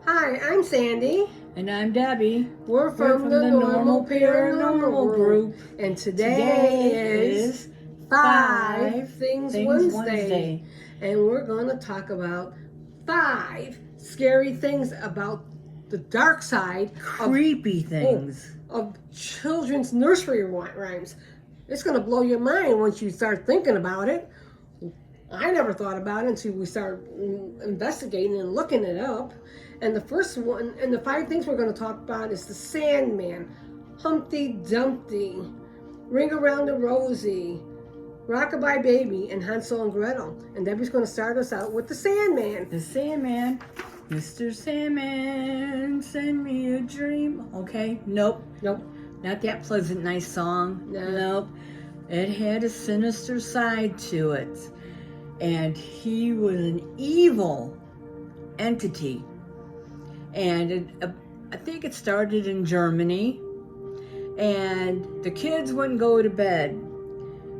Hi, I'm Sandy. And I'm Debbie. We're from the Normal Paranormal Group. And today is Five Things Wednesday. And we're going to talk about 5 scary things about the dark side. Creepy things. Of children's nursery rhymes. It's going to blow your mind once you start thinking about it. I never thought about it until we started investigating and looking it up. And the first one, and the 5 things we're going to talk about is the Sandman, Humpty Dumpty, Ring Around the Rosie, Rockabye Baby, and Hansel and Gretel. And Debbie's going to start us out with the Sandman. The Sandman. Mr. Sandman, send me a dream. Okay, nope. Not that pleasant, nice song. Nope. It had a sinister side to it. And he was an evil entity. And I think it started in Germany. And the kids wouldn't go to bed.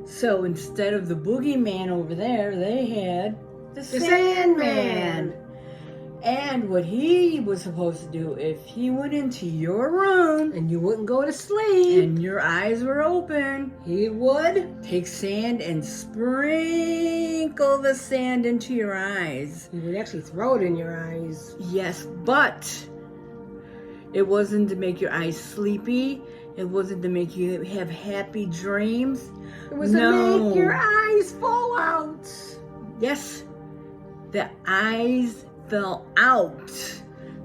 So instead of the boogeyman over there, they had the Sandman. And what he was supposed to do, if he went into your room and you wouldn't go to sleep and your eyes were open, he would take sand and sprinkle the sand into your eyes. He would actually throw it in your eyes. Yes, but it wasn't to make your eyes sleepy. It wasn't to make you have happy dreams. It was to make your eyes fall out. Yes, the eyes fell out.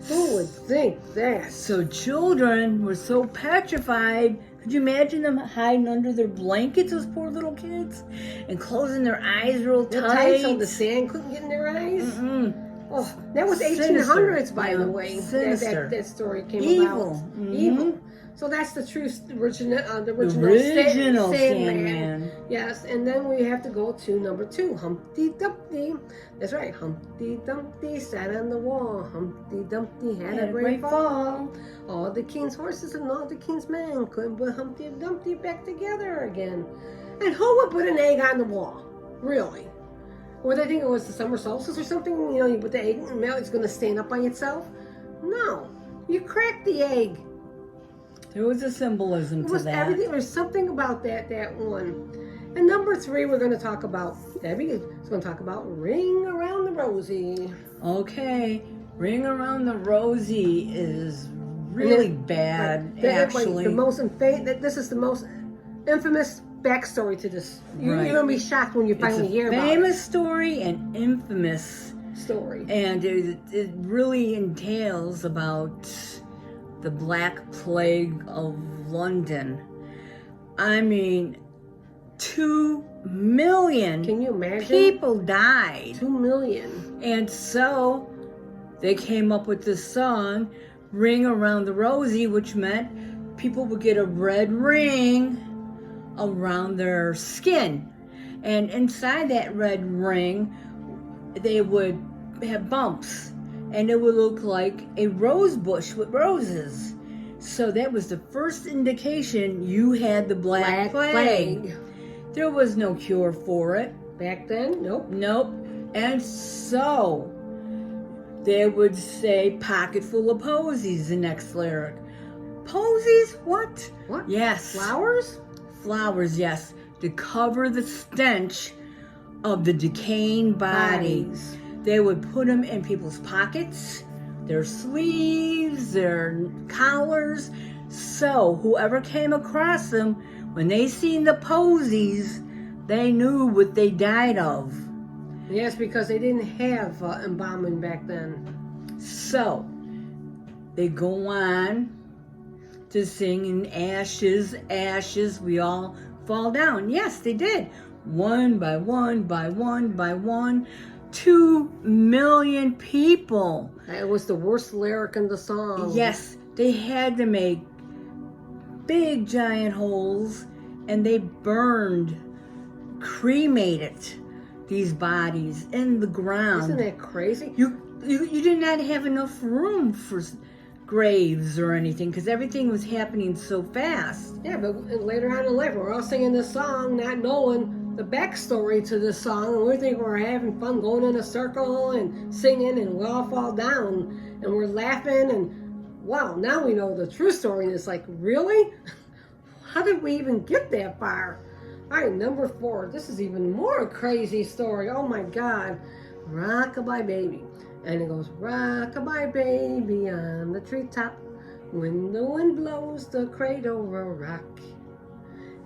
Who would think that? So children were so petrified. Could you imagine them hiding under their blankets, those poor little kids, and closing their eyes real tight? So the sand couldn't get in their eyes? Mm-mm. Oh, that was 1800s, by the way. That story came about. Evil. So that's the true original Sandman. Yes, and then we have to go to number 2, Humpty Dumpty. That's right, Humpty Dumpty sat on the wall. Humpty Dumpty had a great fall. All the king's horses and all the king's men couldn't put Humpty Dumpty back together again. And who would put an egg on the wall? Really? Or they think it was the summer solstice or something? You know, you put the egg in the milk, it's going to stand up by itself? No. You crack the egg. There was a symbolism to that. Everything. There's something about that one. And number 3, we're going to talk about, Debbie is going to talk about Ring Around the Rosie. Okay. Ring Around the Rosie is really bad, actually. This is the most infamous backstory to this. You're going to be shocked when you finally hear about it. Famous story and infamous story. And it really entails about the Black Plague of London. I mean, 2 million Can you imagine? people died. 2 million. And so they came up with this song, Ring Around the Rosie, which meant people would get a red ring around their skin. And inside that red ring, they would have bumps. And it would look like a rose bush with roses. So that was the first indication you had the Black Plague. There was no cure for it. Back then? Nope. And so they would say, pocket full of posies, the next lyric. Posies? What? Yes. Flowers? Flowers, yes. To cover the stench of the decaying bodies. They would put them in people's pockets, their sleeves, their collars. So whoever came across them, when they seen the posies, they knew what they died of. Yes, because they didn't have embalming back then. So they go on to sing, in ashes, ashes, we all fall down. Yes, they did. One by one, by one, by one. 2 million people. It was the worst lyric in the song. Yes, they had to make big giant holes, and they cremated these bodies in the ground. Isn't that crazy? You did not have enough room for graves or anything because everything was happening so fast. Yeah, but later on in life, we're all singing this song, not knowing the backstory to this song, and we think we're having fun going in a circle and singing, and we all fall down and we're laughing, and wow, now we know the true story. And it's like, really? How did we even get that far? All right, number 4. This is even more crazy story. Oh my God. Rock-a-bye baby. And it goes, rock-a-bye baby on the treetop. When the wind blows, the cradle will rock.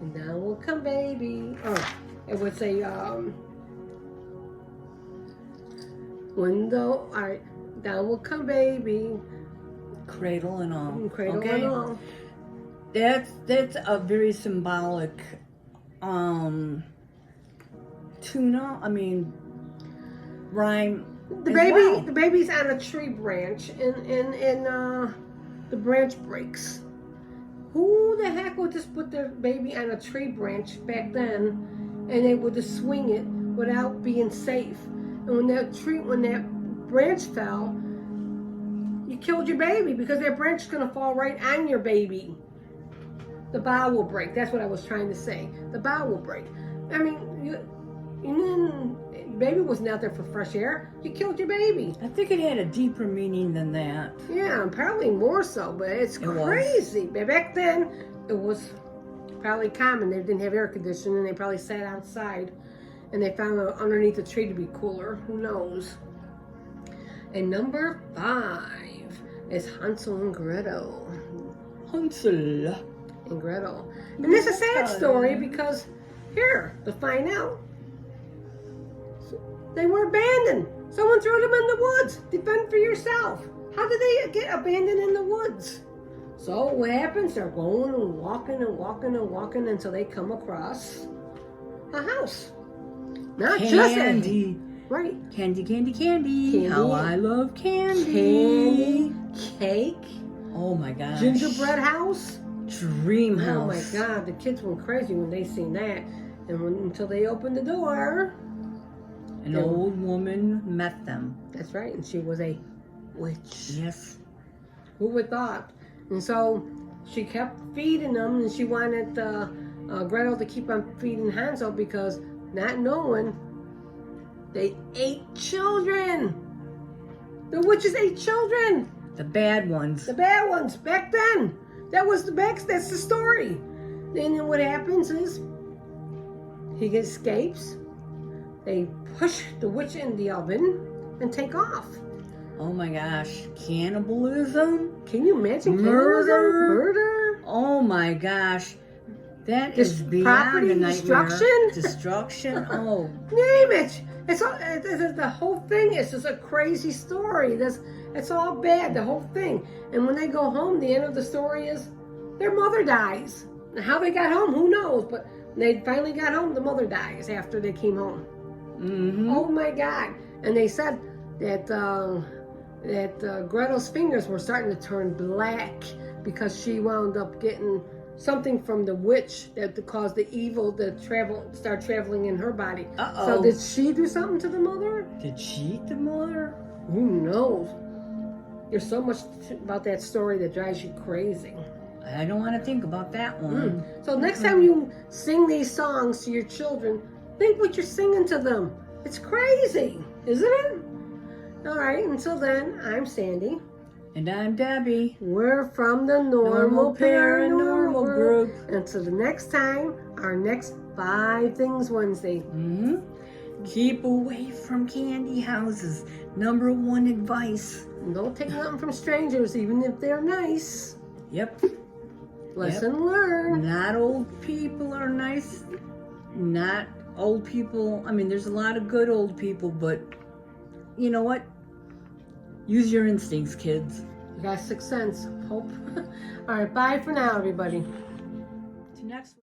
And down will come baby. Oh, it would say, all right, down will come baby. Cradle and all. Cradle okay. and all. That's a very symbolic rhyme. The baby's on a tree branch, and the branch breaks. Who the heck would just put their baby on a tree branch back then, and they would just swing it without being safe? And when that branch fell, you killed your baby, because that branch is gonna fall right on your baby. The bough will break. That's what I was trying to say. The bough will break. I mean, baby wasn't out there for fresh air. You killed your baby. I think it had a deeper meaning than that. Yeah, probably more so, but it's crazy. But back then, it was probably common. They didn't have air conditioning. They probably sat outside, and they found underneath a tree to be cooler. Who knows? And number 5 is Hansel and Gretel. Hansel and Gretel. And it's a sad story, because here, to find out, they were abandoned. Someone threw them in the woods. Defend for yourself. How did they get abandoned in the woods? So what happens? They're going and walking and walking and walking until they come across a house. Not just candy. Right. Candy, candy, candy. How I love candy. Candy. Cake. Oh my gosh. Gingerbread house. Dream house. Oh my God, the kids went crazy when they seen that. And until they opened the door, an old woman met them. That's right, and she was a witch. Yes. Who would thought? And so she kept feeding them, and she wanted Gretel to keep on feeding Hansel, because not knowing, they ate children. The witches ate children. The bad ones. The bad ones back then. That's the story. Then what happens is he escapes. They push the witch in the oven and take off. Oh my gosh. Cannibalism? Can you imagine Murder? Oh my gosh. That is beyond a nightmare. Destruction? Oh. Name it. The whole thing is just a crazy story. It's all bad, the whole thing. And when they go home, the end of the story is their mother dies. Now, how they got home, who knows? But when they finally got home, the mother dies after they came home. Mm-hmm. Oh my God. And they said that Gretel's fingers were starting to turn black, because she wound up getting something from the witch that caused the evil to start traveling in her body. Uh-oh. So did she do something to the mother? Did she eat the mother? Who knows? There's so much about that story that drives you crazy. I don't want to think about that one. So next time you sing these songs to your children, think what you're singing to them. It's crazy, isn't it? All right, until then, I'm Sandy. And I'm Debbie. We're from the Normal Paranormal Group. Until the next time, our next 5 Things Wednesday. Mm-hmm. Keep away from candy houses. Number 1 advice. Don't take nothing from strangers, even if they're nice. Yep. Lesson learned. Not old people are nice. Not old people. I mean, there's a lot of good old people, but you know what? Use your instincts, kids. You got 6 cents. Hope. All right, bye for now, everybody. To next